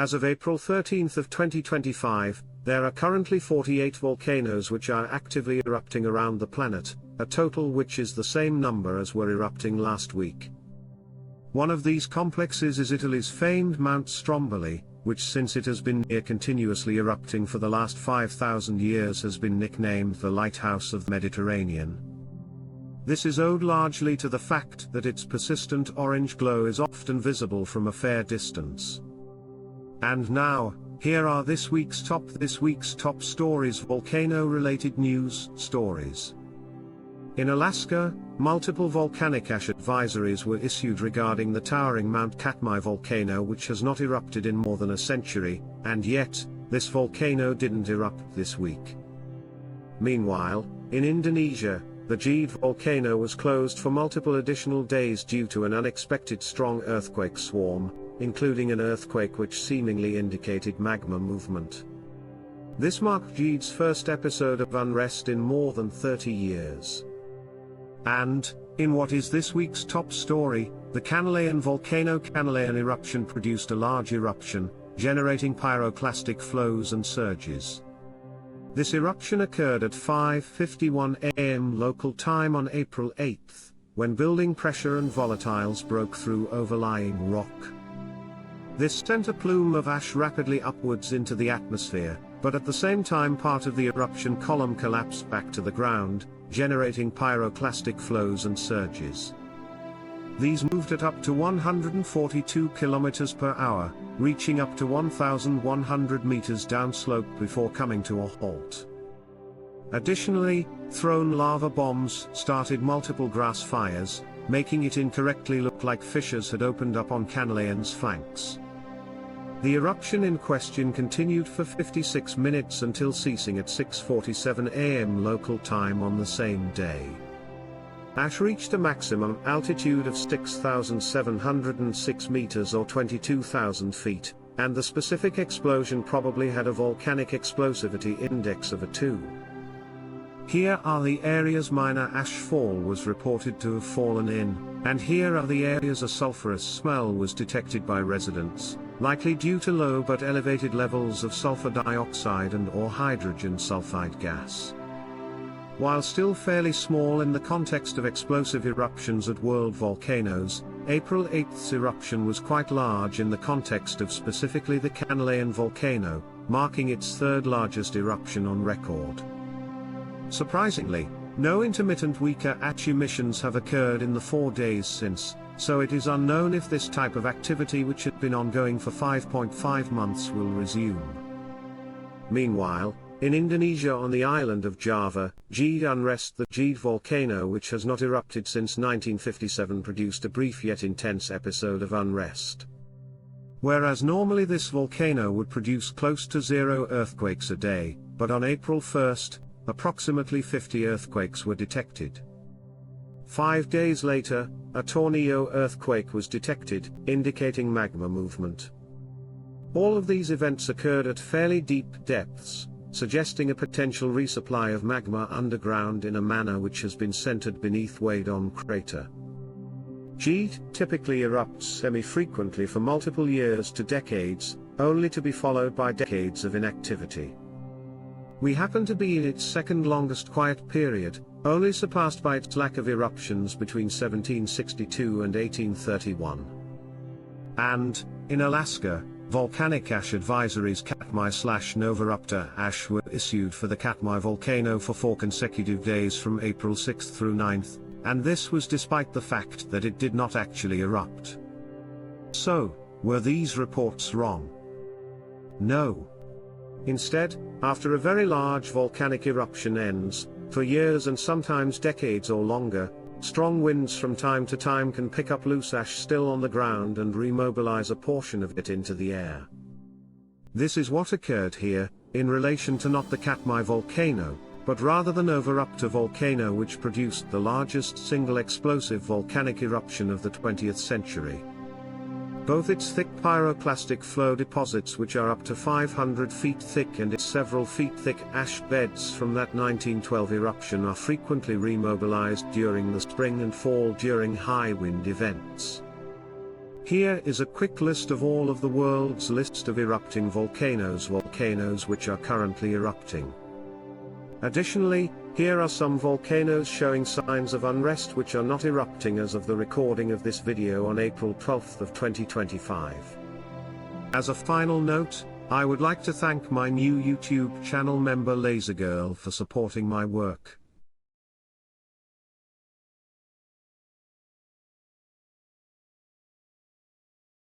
As of April 13 of 2025, there are currently 48 volcanoes which are actively erupting around the planet, a total which is the same number as were erupting last week. One of these complexes is Italy's famed Mount Stromboli, which since it has been near continuously erupting for the last 5,000 years has been nicknamed the Lighthouse of the Mediterranean. This is owed largely to the fact that its persistent orange glow is often visible from a fair distance. And now, here are this week's top stories, volcano-related news stories. In Alaska, multiple volcanic ash advisories were issued regarding the towering Mount Katmai volcano, which has not erupted in more than a century, and yet, this volcano didn't erupt this week. Meanwhile, in Indonesia, the Gede volcano was closed for multiple additional days due to an unexpected strong earthquake swarm, including an earthquake which seemingly indicated magma movement. This marked Gede's first episode of unrest in more than 30 years. And, in what is this week's top story, the Kanlaon volcano Kanlaon eruption produced a large eruption, generating pyroclastic flows and surges. This eruption occurred at 5:51 a.m. local time on April 8, when building pressure and volatiles broke through overlying rock. This sent a plume of ash rapidly upwards into the atmosphere, but at the same time part of the eruption column collapsed back to the ground, generating pyroclastic flows and surges. These moved at up to 142 km per hour, reaching up to 1,100 meters downslope before coming to a halt. Additionally, thrown lava bombs started multiple grass fires, making it incorrectly look like fissures had opened up on Kanlaon's flanks. The eruption in question continued for 56 minutes until ceasing at 6:47 a.m. local time on the same day. Ash reached a maximum altitude of 6,706 meters or 22,000 feet, and the specific explosion probably had a volcanic explosivity index of a 2. Here are the areas minor ashfall was reported to have fallen in, and here are the areas a sulfurous smell was detected by residents, likely due to low but elevated levels of sulfur dioxide and/or hydrogen sulfide gas. While still fairly small in the context of explosive eruptions at world volcanoes, April 8's eruption was quite large in the context of specifically the Kanlaon volcano, marking its third largest eruption on record. Surprisingly, no intermittent weaker ash emissions have occurred in the 4 days since, so it is unknown if this type of activity, which had been ongoing for 5.5 months, will resume. Meanwhile, in Indonesia on the island of Java, Gede unrest. The Gede volcano, which has not erupted since 1957, produced a brief yet intense episode of unrest. Whereas normally this volcano would produce close to 0 earthquakes a day, but on April 1, approximately 50 earthquakes were detected. 5 days later, a tornado earthquake was detected, indicating magma movement. All of these events occurred at fairly deep depths, suggesting a potential resupply of magma underground in a manner which has been centered beneath Wadon crater. Gede typically erupts semi-frequently for multiple years to decades, only to be followed by decades of inactivity. We happen to be in its second longest quiet period, only surpassed by its lack of eruptions between 1762 and 1831. And, in Alaska, volcanic ash advisories Katmai/Novarupta ash were issued for the Katmai volcano for 4 consecutive days from April 6 through 9, and this was despite the fact that it did not actually erupt. So, were these reports wrong? No. Instead, after a very large volcanic eruption ends, for years and sometimes decades or longer, strong winds from time to time can pick up loose ash still on the ground and remobilize a portion of it into the air. This is what occurred here, in relation to not the Katmai volcano, but rather the Novarupta volcano, which produced the largest single explosive volcanic eruption of the 20th century. Both its thick pyroclastic flow deposits, which are up to 500 feet thick, and its several feet thick ash beds from that 1912 eruption are frequently remobilized during the spring and fall during high wind events. Here is a quick list of all of the world's list of erupting volcanoes which are currently erupting. Additionally, here are some volcanoes showing signs of unrest which are not erupting as of the recording of this video on April 12th of 2025. As a final note, I would like to thank my new YouTube channel member LaserGirl for supporting my work.